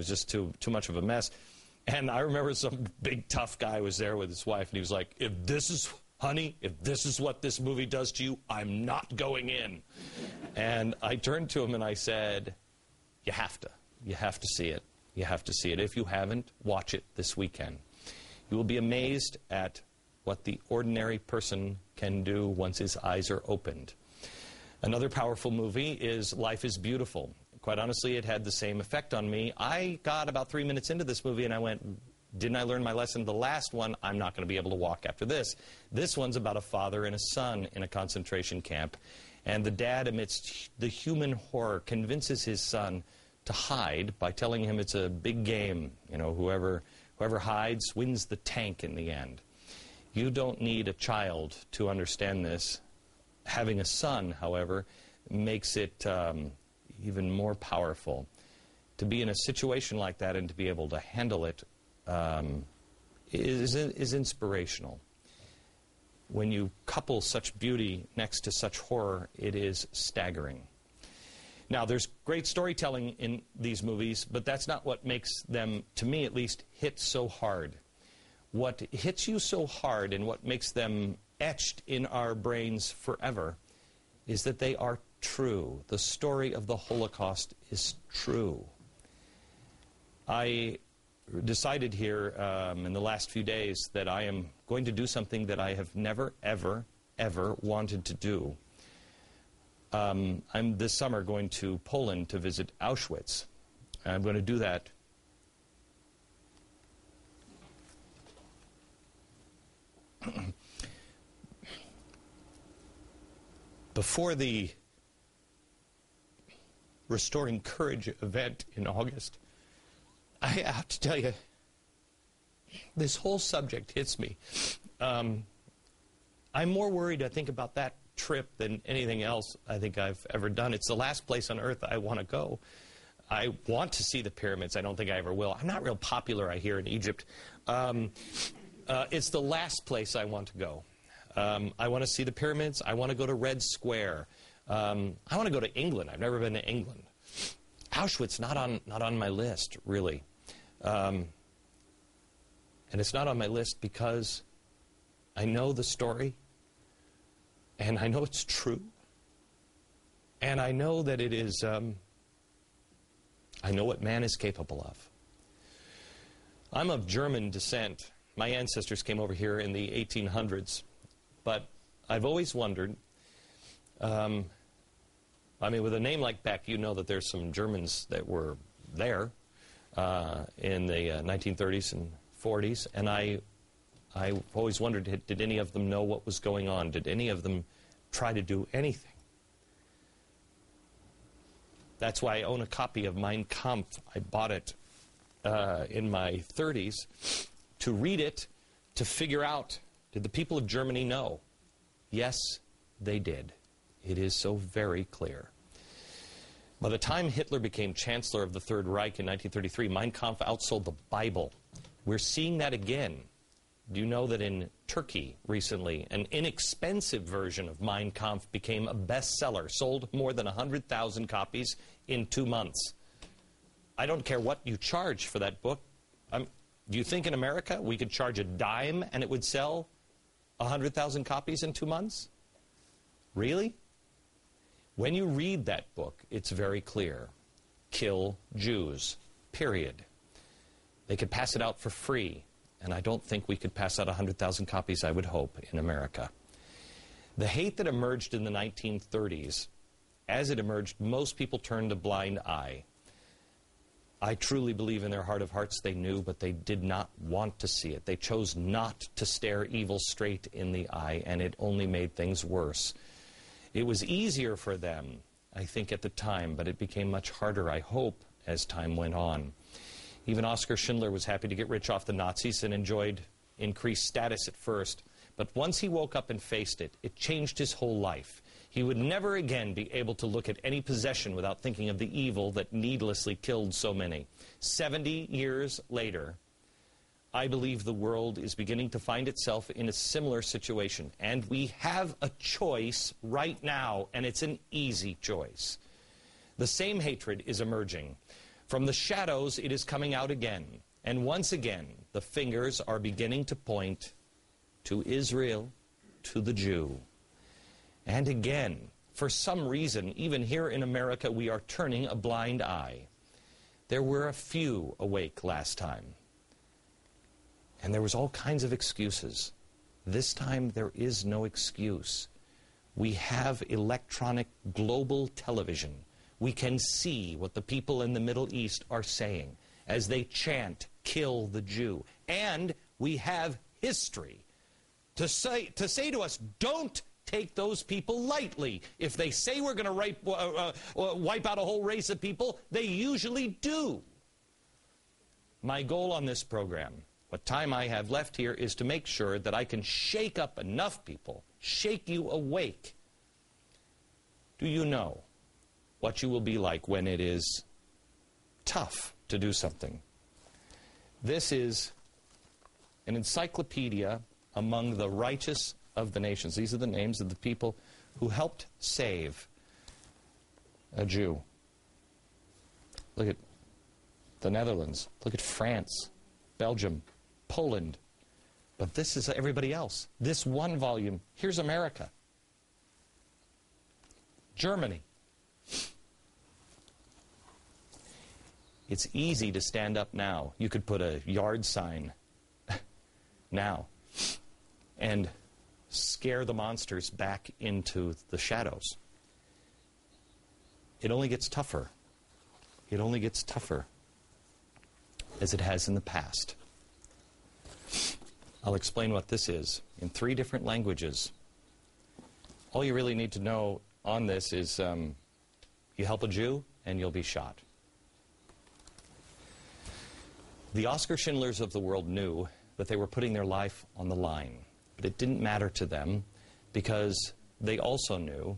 was just too much of a mess. And I remember some big tough guy was there with his wife, and he was like, if this is what this movie does to you, I'm not going in. And I turned to him and I said, you have to see it. You have to see it. If you haven't, watch it this weekend. You will be amazed at what the ordinary person can do once his eyes are opened. Another powerful movie is Life is Beautiful. Quite honestly, it had the same effect on me. I got about 3 minutes into this movie and I went, didn't I learn my lesson? The last one, I'm not going to be able to walk after this. This one's about a father and a son in a concentration camp. And the dad, amidst the human horror, convinces his son to hide by telling him it's a big game. You know, whoever hides wins the tank in the end. You don't need a child to understand this. Having a son, however, makes it even more powerful. To be in a situation like that and to be able to handle it is inspirational. When you couple such beauty next to such horror, it is staggering. Now, there's great storytelling in these movies, but that's not what makes them, to me at least, hit so hard. What hits you so hard and what makes them etched in our brains forever is that they are true. The story of the Holocaust is true. I decided here in the last few days that I am going to do something that I have never, ever, ever wanted to do. I'm this summer going to Poland to visit Auschwitz. I'm going to do that before the Restoring Courage event in August. I have to tell you, this whole subject hits me. I'm more worried, I think, about that trip than anything else I think I've ever done. It's the last place on earth I want to go. I want to see the pyramids. I don't think I ever will. I'm not real popular, I hear, in Egypt. It's the last place I want to go. I want to see the pyramids. I want to go to Red Square. I want to go to England. I've never been to England. Auschwitz, not on my list, really. And it's not on my list because I know the story, and I know it's true, and I know that it is, I know what man is capable of. I'm of German descent. My ancestors came over here in the 1800s, but I've always wondered, I mean, with a name like Beck, you know that there's some Germans that were there in the 1930s and 40s, and I've always wondered, did any of them know what was going on? Did any of them try to do anything? That's why I own a copy of Mein Kampf. I bought it in my 30s to read it, to figure out, did the people of Germany know? Yes, they did. It is so very clear. By the time Hitler became Chancellor of the Third Reich in 1933, Mein Kampf outsold the Bible. We're seeing that again. Do you know that in Turkey recently, an inexpensive version of Mein Kampf became a bestseller, sold more than 100,000 copies in 2 months? I don't care what you charge for that book. Do you think in America we could charge a dime and it would sell 100,000 copies in 2 months? Really? When you read that book, it's very clear. Kill Jews, period. They could pass it out for free, and I don't think we could pass out 100,000 copies, I would hope, in America. The hate that emerged in the 1930s, as it emerged, most people turned a blind eye. I truly believe in their heart of hearts they knew, but they did not want to see it. They chose not to stare evil straight in the eye, and it only made things worse. It was easier for them, I think, at the time, but it became much harder, I hope, as time went on. Even Oskar Schindler was happy to get rich off the Nazis and enjoyed increased status at first. But once he woke up and faced it, it changed his whole life. He would never again be able to look at any possession without thinking of the evil that needlessly killed so many. 70 years later, I believe the world is beginning to find itself in a similar situation. And we have a choice right now, and it's an easy choice. The same hatred is emerging From the shadows, it is coming out again. And once again, the fingers are beginning to point to Israel, to the Jew. And again, for some reason, even here in America, we are turning a blind eye. There were a few awake last time. And there was all kinds of excuses. This time, there is no excuse. We have electronic global television. We can see what the people in the Middle East are saying as they chant, "Kill the Jew." And we have history to say to us, don't take those people lightly. If they say we're going to wipe out a whole race of people, they usually do. My goal on this program, what time I have left here, is to make sure that I can shake up enough people, shake you awake. Do you know what you will be like when it is tough to do something? This is an encyclopedia among the righteous of the nations. These are the names of the people who helped save a Jew. Look at the Netherlands. Look at France, Belgium, Poland. But this is everybody else. This one volume, here's America. Germany. It's easy to stand up now. You could put a yard sign now and scare the monsters back into the shadows. It only gets tougher. It only gets tougher as it has in the past. I'll explain what this is in 3 different languages. All you really need to know on this is you help a Jew and you'll be shot. The Oskar Schindlers of the world knew that they were putting their life on the line. But it didn't matter to them because they also knew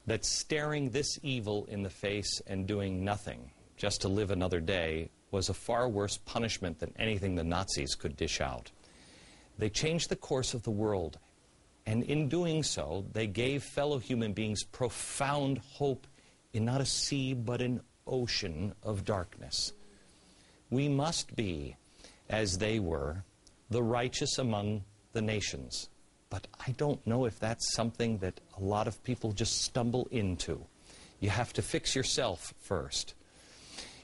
that staring this evil in the face and doing nothing just to live another day was a far worse punishment than anything the Nazis could dish out. They changed the course of the world, and in doing so, they gave fellow human beings profound hope in not a sea but an ocean of darkness. We must be, as they were, the righteous among the nations. But I don't know if that's something that a lot of people just stumble into. You have to fix yourself first.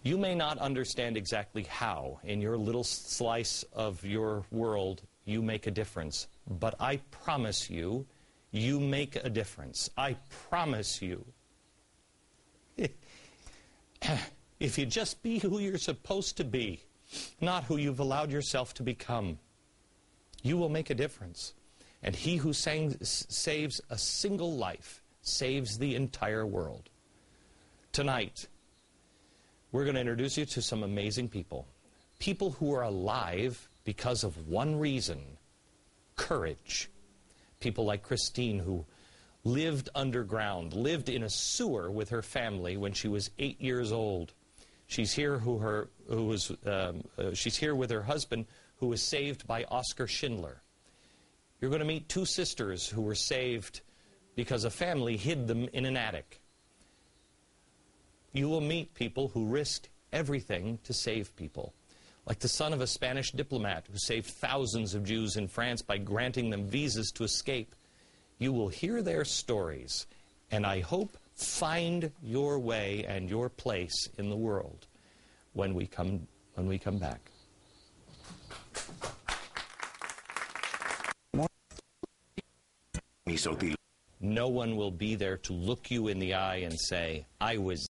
You may not understand exactly how, in your little slice of your world, you make a difference. But I promise you, you make a difference. I promise you. If you just be who you're supposed to be, not who you've allowed yourself to become, you will make a difference. And he who saves a single life saves the entire world. Tonight, we're going to introduce you to some amazing people. People who are alive because of one reason: courage. People like Christine, who lived underground, lived in a sewer with her family when she was 8 years old. She's here she's here with her husband, who was saved by Oskar Schindler. You're going to meet 2 sisters who were saved because a family hid them in an attic. You will meet people who risked everything to save people, like the son of a Spanish diplomat who saved thousands of Jews in France by granting them visas to escape. You will hear their stories, and I hope find your way and your place in the world when we come back. No one will be there to look you in the eye and say, "I was